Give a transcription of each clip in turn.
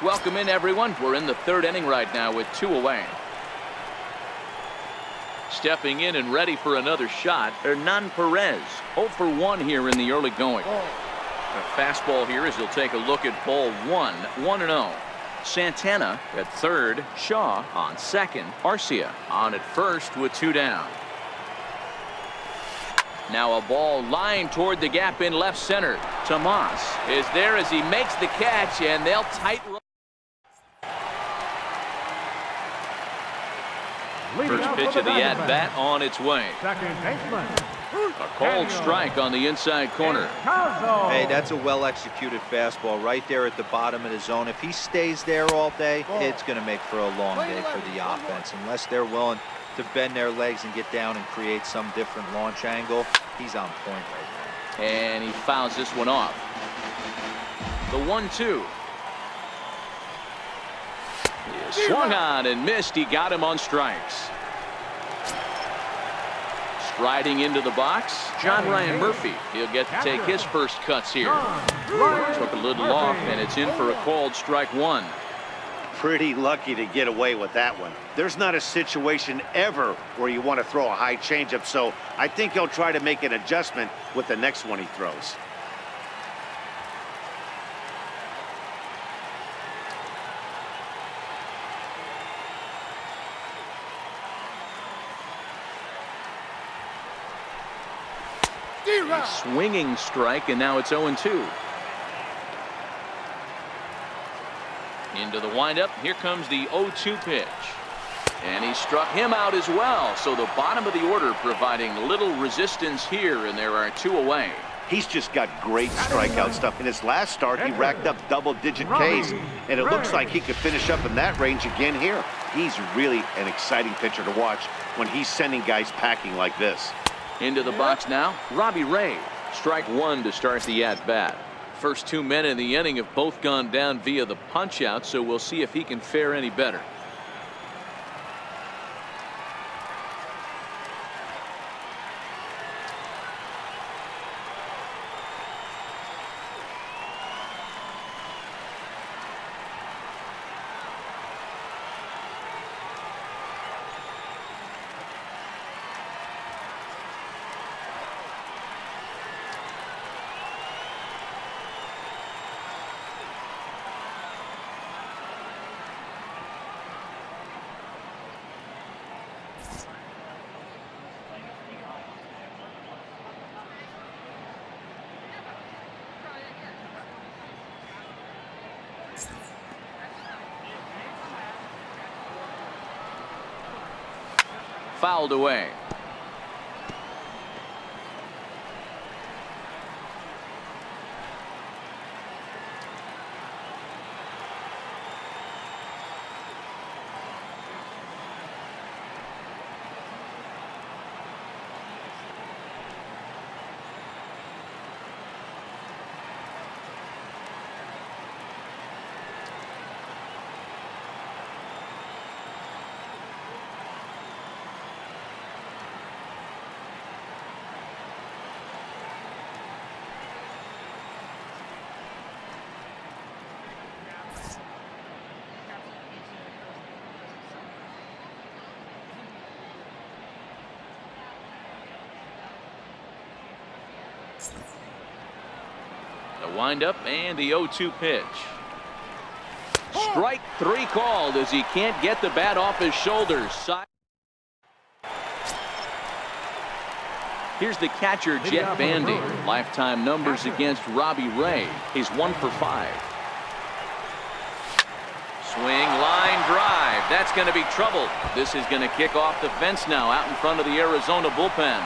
Welcome in, everyone. We're in the third inning right now with 2 away. Stepping in and ready for another shot, Hernan Perez. 0 for 1 here in the early going. A fastball here as he'll take a look at ball 1, 1-0. Santana at third, Shaw on second, Arcia on at first with 2 down. Now a ball lined toward the gap in left center. Tomas is there as he makes the catch, and they'll tight run. First pitch of the at-bat on its way. Second baseman. A called strike on the inside corner. Hey, that's a well-executed fastball right there at the bottom of the zone. If he stays there all day, it's going to make for a long day for the offense. Unless they're willing to bend their legs and get down and create some different launch angle, he's on point right now. And he fouls this one off. The 1-2. Swung on and missed. He got him on strikes. Striding into the box, John Ryan Murphy. He'll get to take his first cuts here. Took a little off, and it's in for a called strike 1. Pretty lucky to get away with that one. There's not a situation ever where you want to throw a high changeup, so I think he'll try to make an adjustment with the next one he throws. A swinging strike, and now it's 0-2. Into the windup. Here comes the 0-2 pitch. And he struck him out as well. So the bottom of the order providing little resistance here, and there are 2 away. He's just got great strikeout stuff. In his last start, he racked up double-digit Ks, and it looks like he could finish up in that range again here. He's really an exciting pitcher to watch when he's sending guys packing like this. Into the box now, Robbie Ray. Strike 1 to start the at-bat. First 2 men in the inning have both gone down via the punch-out, so we'll see if he can fare any better. Fouled away. The windup and the 0-2 pitch. Strike 3 called as he can't get the bat off his shoulders. Here's the catcher, Jet Bandy. Lifetime numbers against Robbie Ray. He's 1 for 5. Swing, line drive. That's going to be trouble. This is going to kick off the fence now out in front of the Arizona bullpen.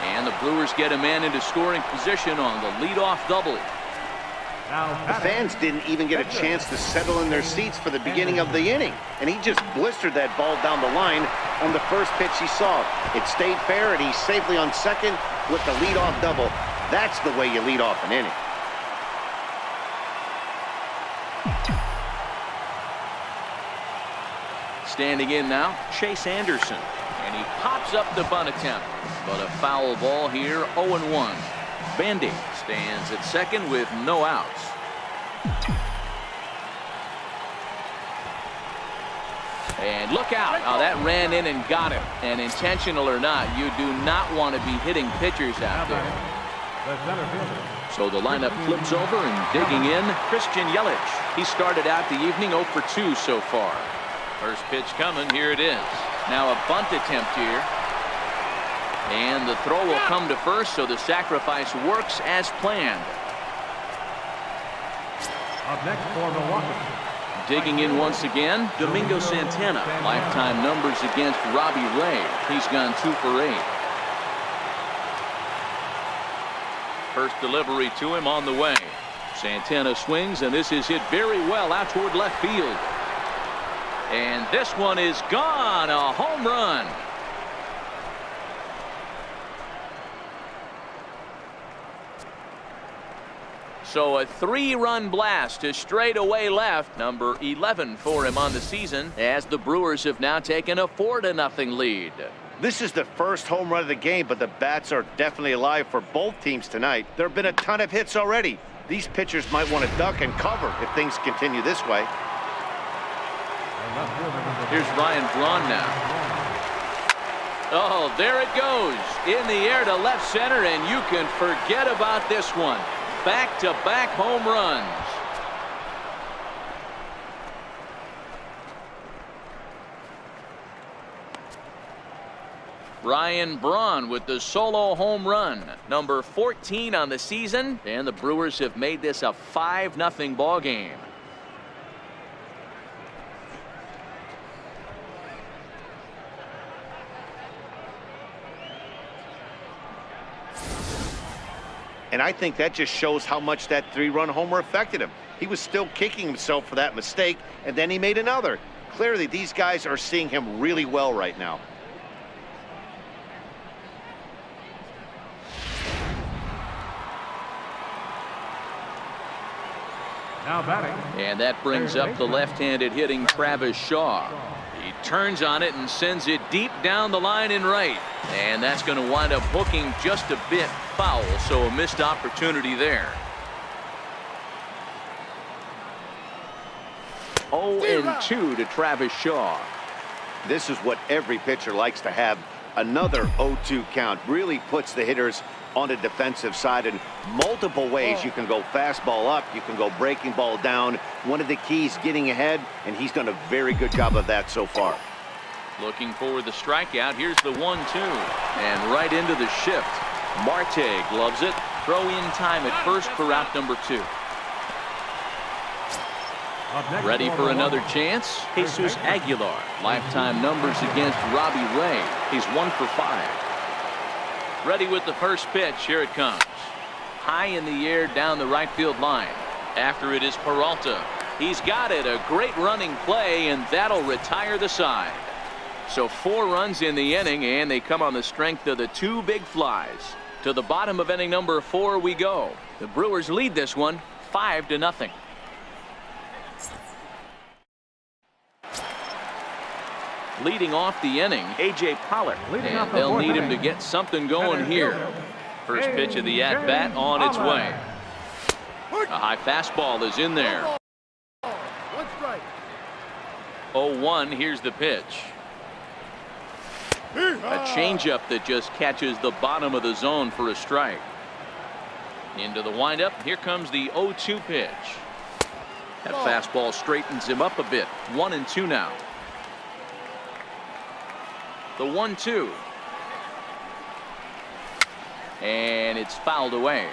And the Brewers get a man into scoring position on the leadoff double. The fans didn't even get a chance to settle in their seats for the beginning of the inning, and he just blistered that ball down the line on the first pitch he saw. It stayed fair, and he's safely on second with the leadoff double. That's the way you lead off an inning. Standing in now, Chase Anderson, and he pops up the bunt attempt, but a foul ball here, 0-1. Bandy stands at second with no outs. And look out. Oh, that ran in and got him. And intentional or not, you do not want to be hitting pitchers out there. So the lineup flips over and digging in, Christian Yelich. He started out the evening 0 for 2 so far. First pitch coming. Here it is. Now a bunt attempt here. And the throw will come to first, so the sacrifice works as planned. Up next for Milwaukee. Digging in once again, Domingo Santana. Lifetime numbers against Robbie Ray. He's gone 2 for 8. First delivery to him on the way. Santana swings, and this is hit very well out toward left field. And this one is gone. A home run. So a 3-run blast to straightaway left. Number 11 for him on the season, as the Brewers have now taken a 4-0 lead. This is the first home run of the game, but the bats are definitely alive for both teams tonight. There have been a ton of hits already. These pitchers might want to duck and cover if things continue this way. Here's Ryan Braun now. Oh, there it goes. In the air to left center, and you can forget about this one. Back-to-back home runs. Ryan Braun with the solo home run, number 14 on the season, and the Brewers have made this a 5-0 ball game. And I think that just shows how much that 3-run homer affected him. He was still kicking himself for that mistake, and then he made another. Clearly, these guys are seeing him really well right now. Now batting. And that brings up the left-handed hitting Travis Shaw. He turns on it and sends it deep down the line in right. And that's going to wind up hooking just a bit foul, so a missed opportunity there. 0-2 to Travis Shaw. This is what every pitcher likes to have. Another 0-2 count really puts the hitters on the defensive side in multiple ways. You can go fastball up, you can go breaking ball down. One of the keys, getting ahead, and he's done a very good job of that so far. Looking for the strikeout. Here's the 1-2, and right into the shift. Marte gloves it. Throw in time at first for out number 2. Ready for another chance? Jesus Aguilar. Lifetime numbers against Robbie Ray. He's 1 for 5. Ready with the first pitch. Here it comes. High in the air down the right field line. After it is Peralta. He's got it. A great running play, and that'll retire the side. So 4 runs in the inning, and they come on the strength of the 2 big flies. To the bottom of inning number 4 we go. The Brewers lead this one 5-0. Leading off the inning, A.J. Pollard. And they'll need him to get something going here. First pitch of the at-bat on its way. A high fastball is in there. 0-1, here's the pitch. A changeup that just catches the bottom of the zone for a strike. Into the windup, here comes the 0-2 pitch. That fastball straightens him up a bit. 1-2 now. The 1-2. And it's fouled away.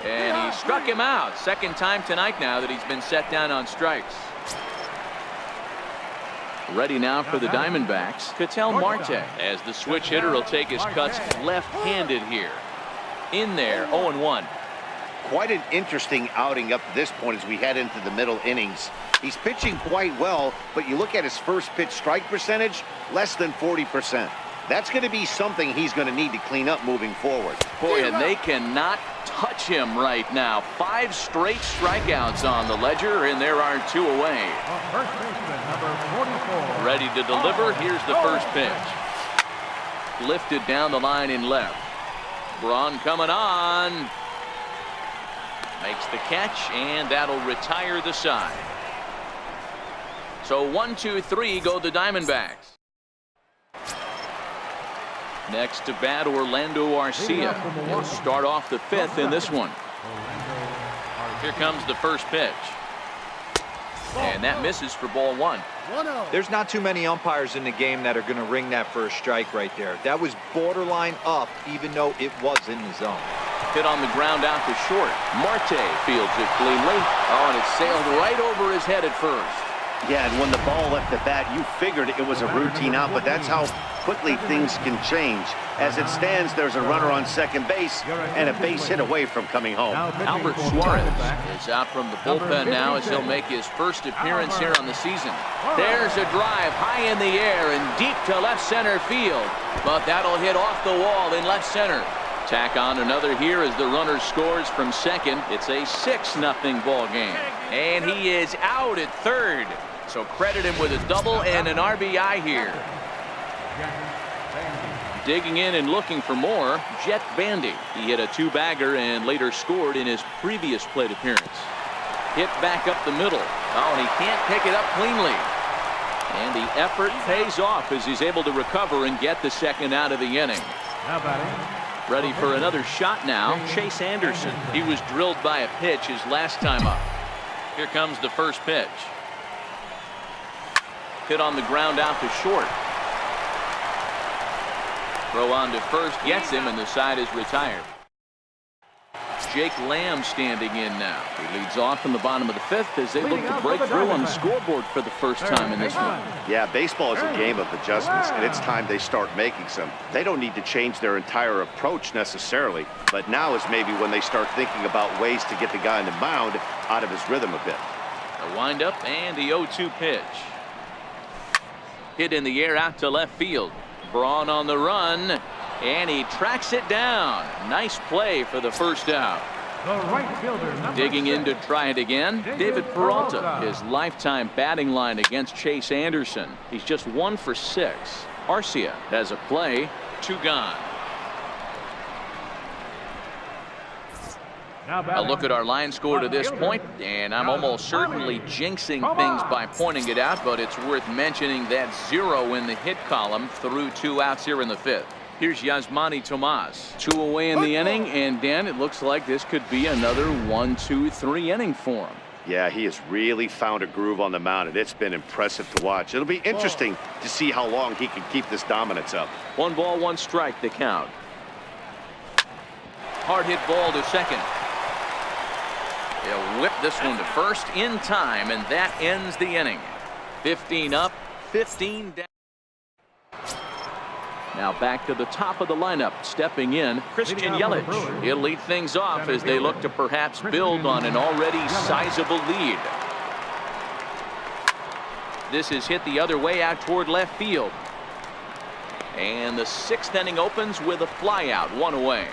And he struck him out. Second time tonight now that he's been set down on strikes. Ready now for the Diamondbacks, Ketel Marte, as the switch hitter will take his cuts left-handed here. In there, 0-1. Quite an interesting outing up to this point as we head into the middle innings. He's pitching quite well, but you look at his first pitch strike percentage, less than 40%. That's going to be something he's going to need to clean up moving forward. Boy, and they cannot touch him right now. 5 straight strikeouts on the ledger, and there are 2 away. First baseman, number 44. Ready to deliver. Here's the first pitch. Lifted down the line in left. Braun coming on. Makes the catch, and that'll retire the side. So 1, 2, 3 go the Diamondbacks. Next to bat, Orlando Arcia. He'll start off the 5th in this one. Here comes the first pitch. And that misses for ball 1. There's not too many umpires in the game that are going to ring that for a strike right there. That was borderline up, even though it was in the zone. Hit on the ground out to short. Marte fields it cleanly. Oh, and it sailed right over his head at first. Yeah, and when the ball left the bat, you figured it was a routine out, but that's how quickly things can change. As it stands, there's a runner on second base and a base hit away from coming home. Albert Suarez is out from the bullpen now as he'll make his first appearance here on the season. There's a drive high in the air and deep to left center field, but that'll hit off the wall in left center. Tack on another here as the runner scores from second. It's a 6-0 ball game, and he is out at third. So credit him with a double and an RBI here. Digging in and looking for more, Jet Bandy. He hit a 2-bagger and later scored in his previous plate appearance. Hit back up the middle. Oh, and he can't pick it up cleanly. And the effort pays off as he's able to recover and get the second out of the inning. Ready for another shot now, Chase Anderson. He was drilled by a pitch his last time up. Here comes the first pitch. Hit on the ground out to short. Throw on to first gets him, and the side is retired. Jake Lamb standing in now. He leads off in the bottom of the 5th as they look to break through on the scoreboard for the first time in this one. Yeah, baseball is a game of adjustments, and it's time they start making some. They don't need to change their entire approach necessarily, but now is maybe when they start thinking about ways to get the guy on the mound out of his rhythm a bit. A windup and the 0-2 pitch. Hit in the air out to left field. Braun on the run, and he tracks it down. Nice play for the first out. The right fielder, digging in to try it again, David Peralta. His lifetime batting line against Chase Anderson. He's just 1 for 6. Arcia has a play, 2 gone. A look at our line score to this point, and I'm almost certainly jinxing things by pointing it out, but it's worth mentioning that 0 in the hit column through 2 outs here in the 5th. Here's Yasmani Tomas. 2 away in the inning, and Dan, it looks like this could be another 1, 2, 3 inning for him. Yeah, he has really found a groove on the mound, and it's been impressive to watch. It'll be interesting to see how long he can keep this dominance up. 1 ball, 1 strike, the count. Hard hit ball to second. He'll whip this one to first in time, and that ends the inning. 15 up, 15 down. Now back to the top of the lineup, stepping in, Christian Yelich. He'll lead things off as they look to perhaps build on an already sizable lead. This is hit the other way out toward left field. And the 6th inning opens with a flyout, 1 away.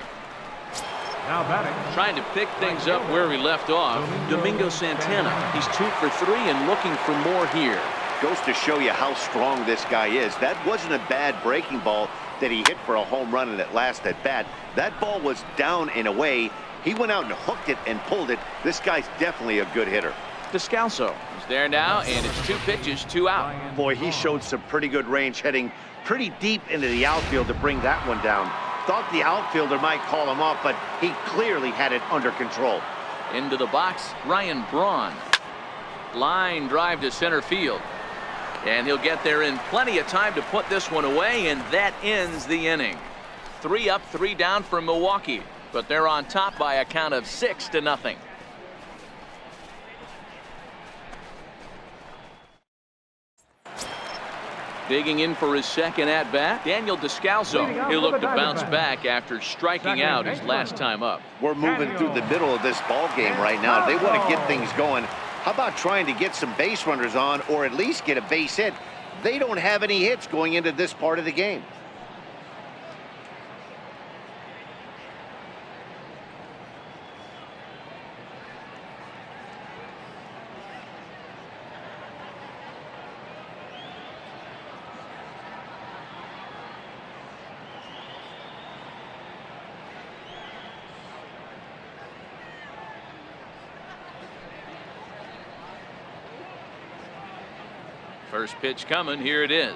Now batting. Trying to pick things up where we left off, Domingo Santana. He's 2 for 3 and looking for more here. Goes to show you how strong this guy is. That wasn't a bad breaking ball that he hit for a home run in that last at bat. That ball was down and away. He went out and hooked it and pulled it. This guy's definitely a good hitter. Descalso is there now, and it's 2 pitches, 2 out. Boy, he showed some pretty good range, heading pretty deep into the outfield to bring that one down. Thought the outfielder might call him off, but he clearly had it under control. Into the box, Ryan Braun. Line drive to center field. And he'll get there in plenty of time to put this one away, and that ends the inning. 3 up, 3 down for Milwaukee, but they're on top by a count of 6-0. Digging in for his second at-bat, Daniel Descalso. He'll look to bounce back after striking out his last time up. We're moving through the middle of this ball game right now. They want to get things going. How about trying to get some base runners on, or at least get a base hit? They don't have any hits going into this part of the game. First pitch coming. Here it is.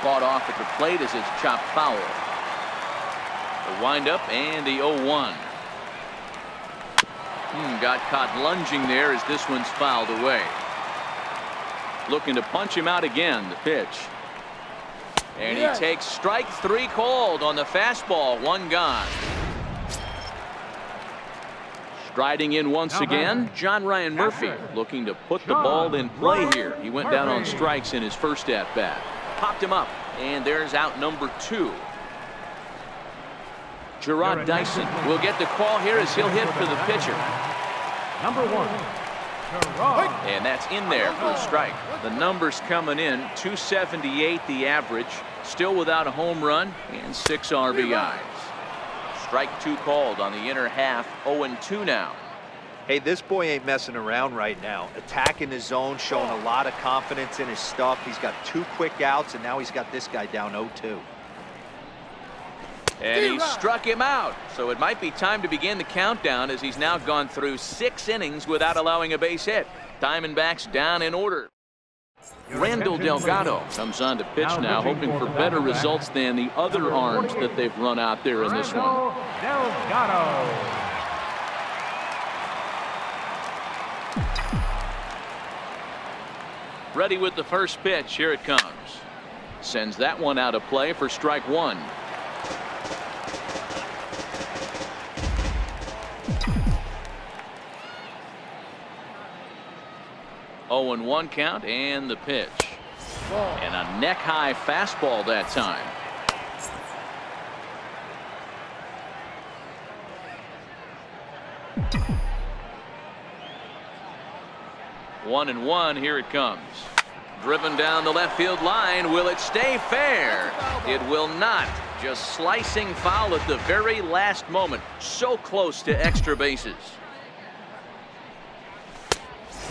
Fought off at the plate as it's chopped foul. The windup and the 0-1. Got caught lunging there as this one's fouled away. Looking to punch him out again. The pitch. And he takes strike 3 called on the fastball. 1 gone. Striding in once again, John Ryan Murphy looking to put the ball in play here. He went down on strikes in his first at bat. Popped him up, and there's out number 2. Gerard Dyson will get the call here as he'll hit for the pitcher. Number 1. And that's in there for a strike. The numbers coming in, 278 the average, still without a home run and 6 RBIs. Strike 2 called on the inner half. 0-2 now. Hey, this boy ain't messing around right now. Attacking the zone, showing a lot of confidence in his stuff. He's got 2 quick outs, and now he's got this guy down 0-2. And he struck him out. So it might be time to begin the countdown as he's now gone through 6 innings without allowing a base hit. Diamondbacks down in order. Randall Delgado comes on to pitch now, hoping for better results than the other arms that they've run out there in this one. Delgado. Ready with the first pitch. Here it comes. Sends that one out of play for strike 1. Oh, and 1 count and the pitch. And a neck high fastball that time. One and 1. Here it comes. Driven down the left field line. Will it stay fair? It will not. Just slicing foul at the very last moment. So close to extra bases.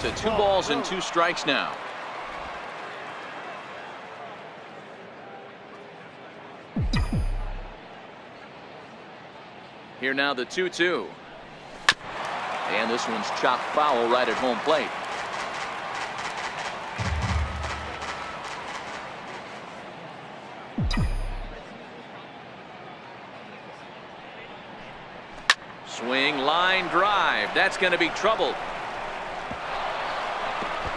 To 2 balls and 2 strikes now. Here now the 2-2. And this one's chopped foul right at home plate. Swing, line drive. That's going to be trouble.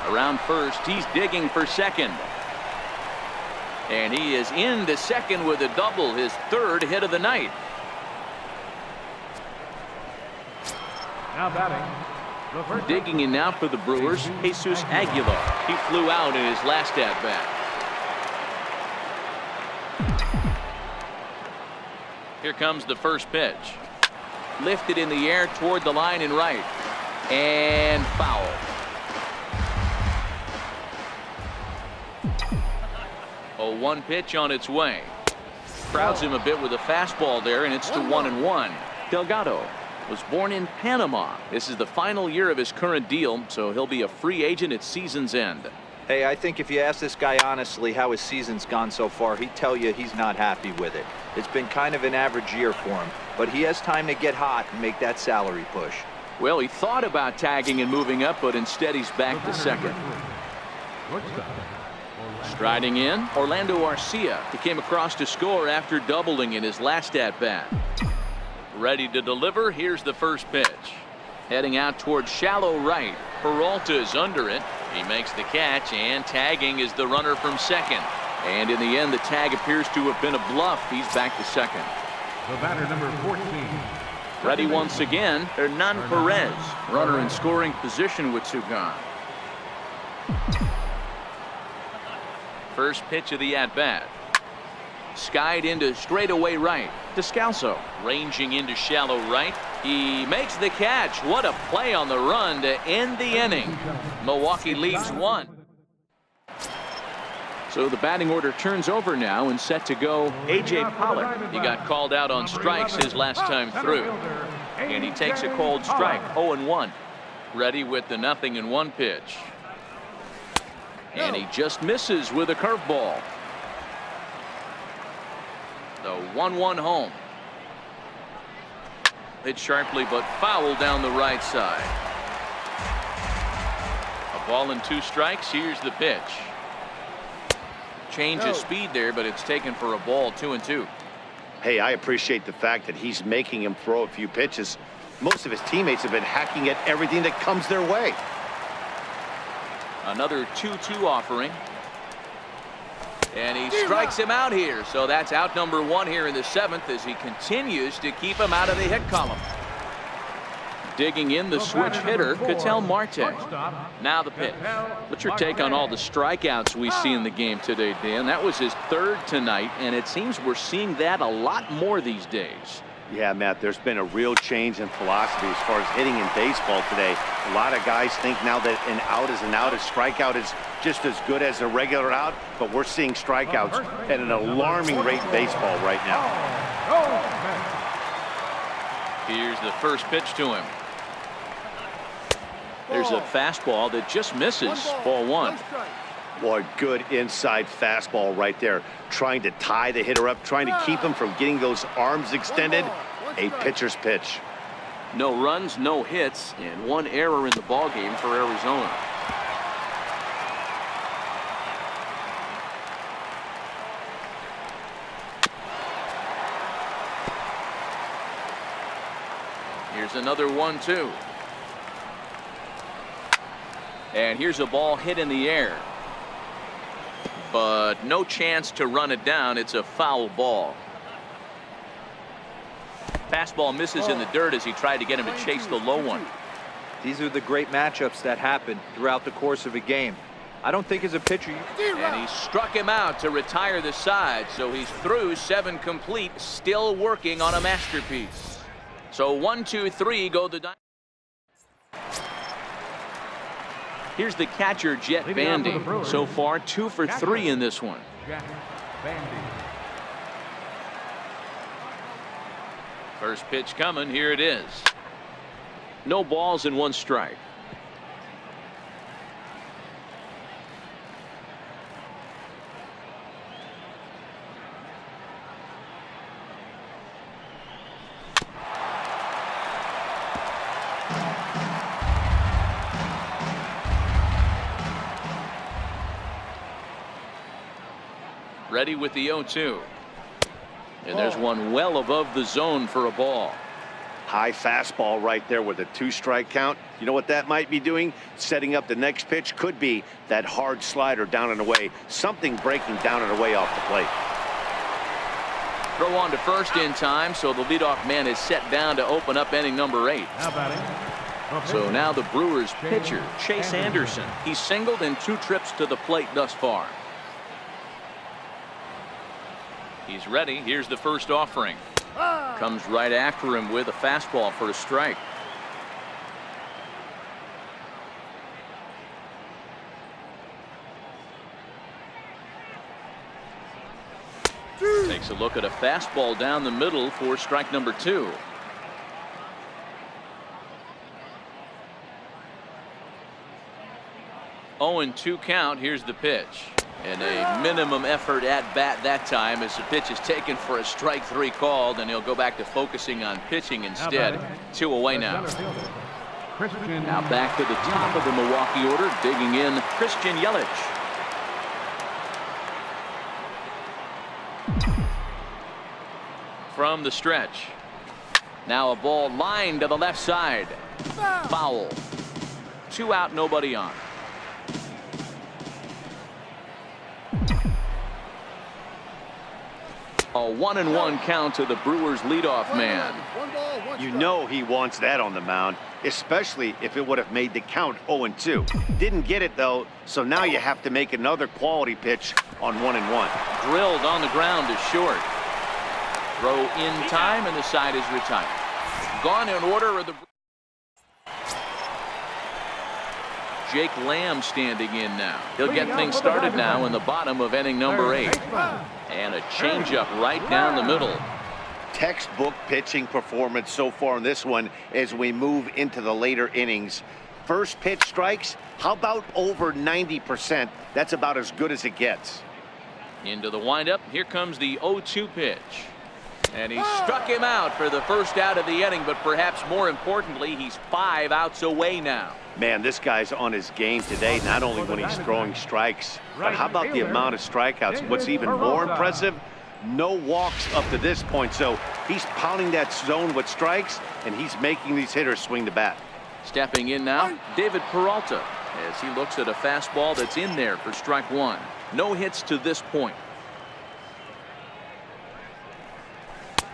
Around first, he's digging for second. And he is into second with a double, his 3rd hit of the night. Now batting. Digging in now for the Brewers, Jesus Aguilar. He flew out in his last at bat. Here comes the first pitch. Lifted in the air toward the line and right. And foul. A 1 pitch on its way. Crowds him a bit with a fastball there, and it's to 1-1. Delgado was born in Panama. This is the final year of his current deal, so he'll be a free agent at season's end. Hey, I think if you ask this guy honestly how his season's gone so far, he'd tell you he's not happy with it. It's been kind of an average year for him, but he has time to get hot and make that salary push. Well, he thought about tagging and moving up, but instead he's back to second. Striding in, Orlando Arcia. He came across to score after doubling in his last at-bat. Ready to deliver. Here's the first pitch. Heading out towards shallow right. Peralta is under it. He makes the catch, and tagging is the runner from second. And in the end, the tag appears to have been a bluff. He's back to second. The batter, number 14. Ready once again, Hernan Perez. Runner in scoring position with 2 gone. First pitch of the at-bat. Skied into straightaway right. Descalso ranging into shallow right. He makes the catch. What a play on the run to end the inning. Milwaukee leads 1. So the batting order turns over now and set to go A.J. Pollard. He got called out on strikes his last time through. And he takes a cold strike. 0-1. Ready with the 0-1 pitch. And he just misses with a curveball. The 1-1 home. Hit sharply but foul down the right side. A Ball and 2 strikes. Here's the pitch. Change of speed there, but it's taken for a ball. 2-2. Hey, I appreciate the fact that he's making him throw a few pitches. Most of his teammates have been hacking at everything that comes their way. Another 2-2 offering. And he strikes him out here. So that's out number 1 here in the 7th as he continues to keep him out of the hit column. Digging in the switch hitter, Ketel Marte. Now the pitch. What's your take on all the strikeouts we see in the game today, Dan? That was his 3rd tonight, and it seems we're seeing that a lot more these days. Yeah, Matt, there's been a real change in philosophy as far as hitting in baseball today. A lot of guys think now that an out is an out, a strikeout is just as good as a regular out, but we're seeing strikeouts at an alarming rate in baseball right now. Here's the first pitch to him. There's a fastball that just misses. Ball 1. Boy, good inside fastball right there. Trying to tie the hitter up, trying to keep him from getting those arms extended. A pitcher's pitch. No runs, no hits, and 1 error in the ballgame for Arizona. Here's another 1-2. And here's a ball hit in the air. But no chance to run it down. It's a foul ball. Fastball misses in the dirt as he tried to get him to chase the low one. These are the great matchups that happen throughout the course of a game. I don't think as a pitcher and he struck him out to retire the side, so he's through 7 complete, still working on a masterpiece. So 1, 2, 3 go the Here's the catcher, Jet Bandy. So far, 2 for 3 in this one. First pitch coming. Here it is. No balls and 1 strike. Ready with the 0-2. And there's one well above the zone for a ball. High fastball right there with a 2-strike count. You know what that might be doing? Setting up the next pitch. Could be that hard slider down and away. Something breaking down and away off the plate. Throw on to first in time, so the leadoff man is set down to open up inning number 8. So now the Brewers pitcher, Chase Anderson. He's singled in 2 trips to the plate thus far. He's ready. Here's the first offering. Comes right after him with a fastball for a strike. Takes a look at a fastball down the middle for strike number 2. Oh, and 2 count. Here's the pitch. And a minimum effort at bat that time as the pitch is taken for a strike 3 called, and he'll go back to focusing on pitching instead. 2 away now. Now back to the top of the Milwaukee order, digging in Christian Yelich. From the stretch. Now a ball lined to the left side. Foul. 2 out, nobody on. A 1-1 count to the Brewers leadoff man. You know he wants that on the mound, especially if it would have made the count 0-2. Didn't get it though, so now you have to make another quality pitch on 1-1. Drilled on the ground to short. Throw in time, and the side is retired. Gone in order of the Jake Lamb standing in now. He'll get things started now in the bottom of inning number 8. And a changeup right down the middle. Textbook pitching performance so far in this one as we move into the later innings. First pitch strikes, how about over 90%? That's about as good as it gets. Into the windup. Here comes the 0-2 pitch. And he struck him out for the first out of the inning, but perhaps more importantly, he's 5 outs away now. Man, this guy's on his game today, not only when he's throwing strikes, but how about the amount of strikeouts? What's even more impressive, no walks up to this point. So he's pounding that zone with strikes, and he's making these hitters swing the bat. Stepping in now, David Peralta, as he looks at a fastball that's in there for strike one. No hits to this point.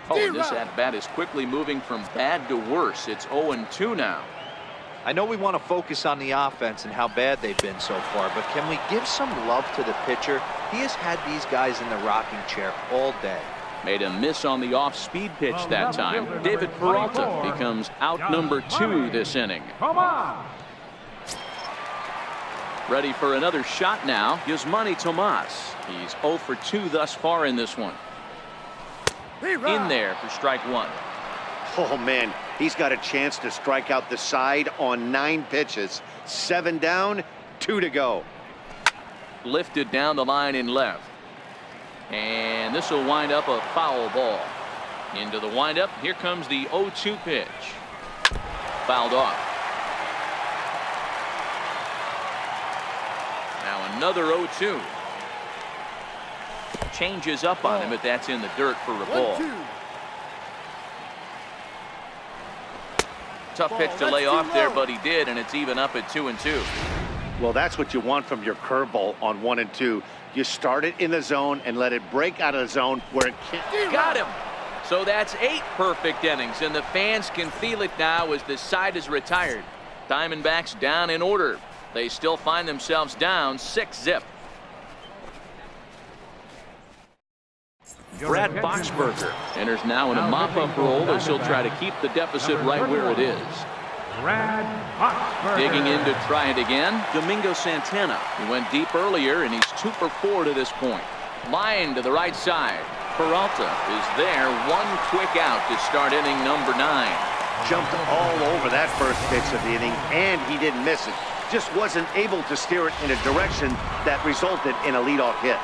Oh, and this at-bat is quickly moving from bad to worse. It's 0-2 now. I know we want to focus on the offense and how bad they've been so far, but can we give some love to the pitcher? He has had these guys in the rocking chair all day. Made a miss on the off-speed pitch that time. David Peralta becomes out number 2 this inning. Come on. Ready for another shot now, Yasmani Tomas. He's 0 for 2 thus far in this one. In there for strike one. Oh, man, he's got a chance to strike out the side on 9 pitches. 7 down, 2 to go. Lifted down the line in left. And this will wind up a foul ball. Into the windup. Here comes the 0-2 pitch. Fouled off. Now another 0-2. Changes up on him, but that's in the dirt for a ball. Tough pitch to lay off there, but he did, and it's even up at 2-2. Well, that's what you want from your curveball on 1 and 2. You start it in the zone and let it break out of the zone where it can't. Got him. So that's 8 perfect innings, and the fans can feel it now as the side is retired. Diamondbacks down in order. They still find themselves down 6-zip. Brad Boxberger enters now in a mop-up role as he'll try to keep the deficit right where it is. Brad Boxberger. Digging in to try it again, Domingo Santana. He went deep earlier, and he's 2 for 4 to this point. Line to the right side. Peralta is there. 1 quick out to start inning number 9. Jumped all over that first pitch of the inning, and he didn't miss it. Just wasn't able to steer it in a direction that resulted in a leadoff hit.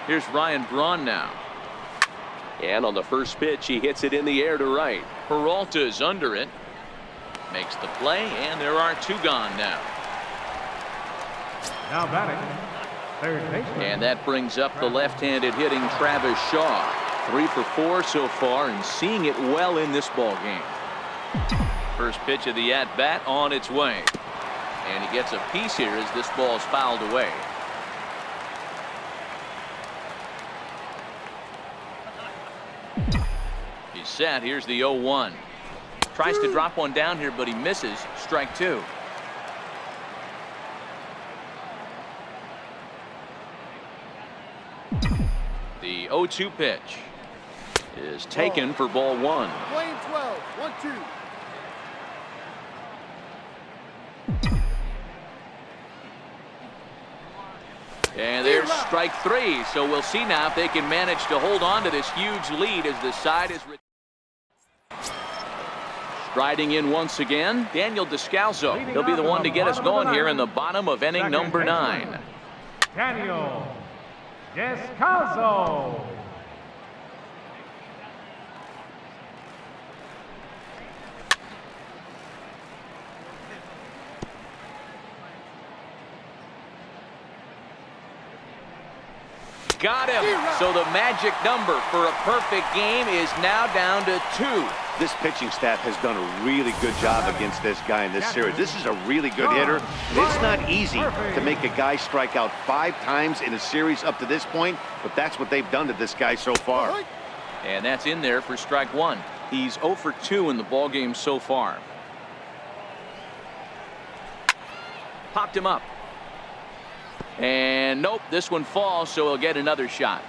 Here's Ryan Braun now. And on the first pitch, he hits it in the air to right. Peralta's under it. Makes the play, and there are 2 gone now. Now batting, third baseman. And that brings up the left-handed hitting Travis Shaw. 3 for 4 so far, and seeing it well in this ball game. First pitch of the at-bat on its way. And he gets a piece here as this ball's fouled away. He's set. Here's the 0-1. Tries to drop one down here, but he misses. Strike 2. The 0-2 pitch is taken for ball 1. Playing 12, 1-2. And there's strike 3. So we'll see now if they can manage to hold on to this huge lead as the side is striding in once again. Daniel Descalso. He'll be the one to get us going here in the bottom of inning number 9. Daniel Descalso. Got him. So the magic number for a perfect game is now down to 2. This pitching staff has done a really good job against this guy in this series. This is a really good hitter. It's not easy to make a guy strike out 5 times in a series up to this point, but that's what they've done to this guy so far. And that's in there for strike 1. He's 0 for 2 in the ballgame so far. Popped him up. And nope, this one falls, so he'll get another shot.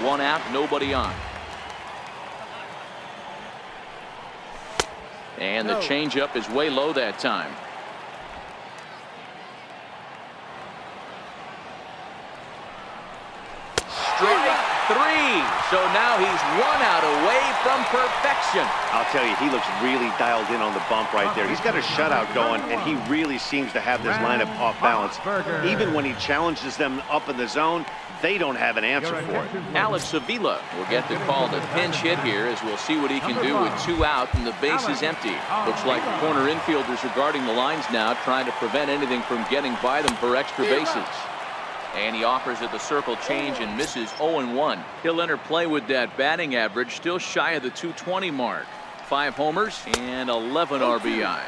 One out, nobody on. And the changeup is way low that time. Strike three. So now he's 1 out away from perfection. I'll tell you, he looks really dialed in on the bump right there. He's got a shutout going, and he really seems to have this lineup off balance. Even when he challenges them up in the zone, they don't have an answer for it. Alex Avila will get the call to pinch hit here, as we'll see what he can do with 2 out and the base is empty. Looks like the corner infielders are guarding the lines now, trying to prevent anything from getting by them for extra bases. And he offers at the circle change and misses 0-1. He'll enter play with that batting average still shy of the 220 mark. 5 homers and 11 RBIs.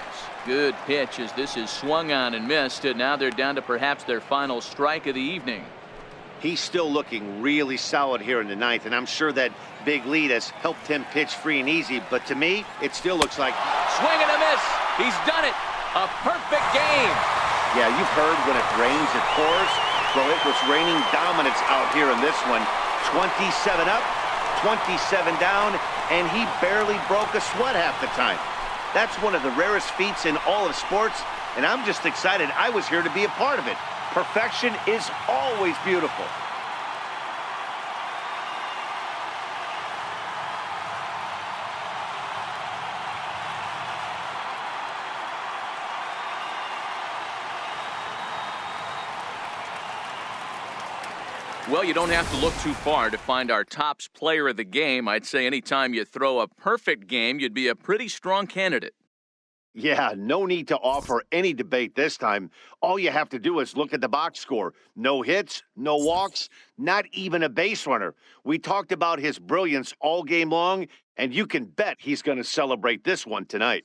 Good pitch as this is swung on and missed, and now they're down to perhaps their final strike of the evening. He's still looking really solid here in the 9th, and I'm sure that big lead has helped him pitch free and easy, but to me, it still looks like... Swing and a miss. He's done it. A perfect game. Yeah, you've heard when it rains, it pours. Well, it was raining dominance out here in this one. 27 up, 27 down, and he barely broke a sweat half the time. That's one of the rarest feats in all of sports, and I'm just excited I was here to be a part of it. Perfection is always beautiful. Well, you don't have to look too far to find our tops player of the game. I'd say anytime you throw a perfect game, you'd be a pretty strong candidate. Yeah, no need to offer any debate this time. All you have to do is look at the box score. No hits, no walks, not even a base runner. We talked about his brilliance all game long, and you can bet he's going to celebrate this one tonight.